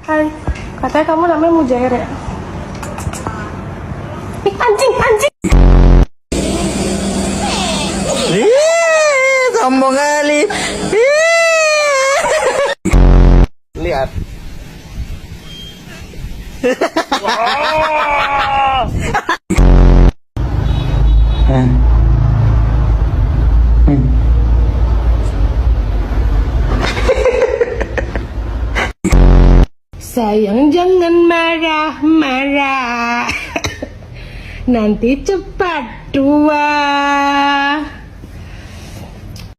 Hai, katanya kamu namanya Mujair ya? Ih, anjing, anjing! Sombong kali. Lihat. Sayang jangan marah-marah. Nanti cepat tua.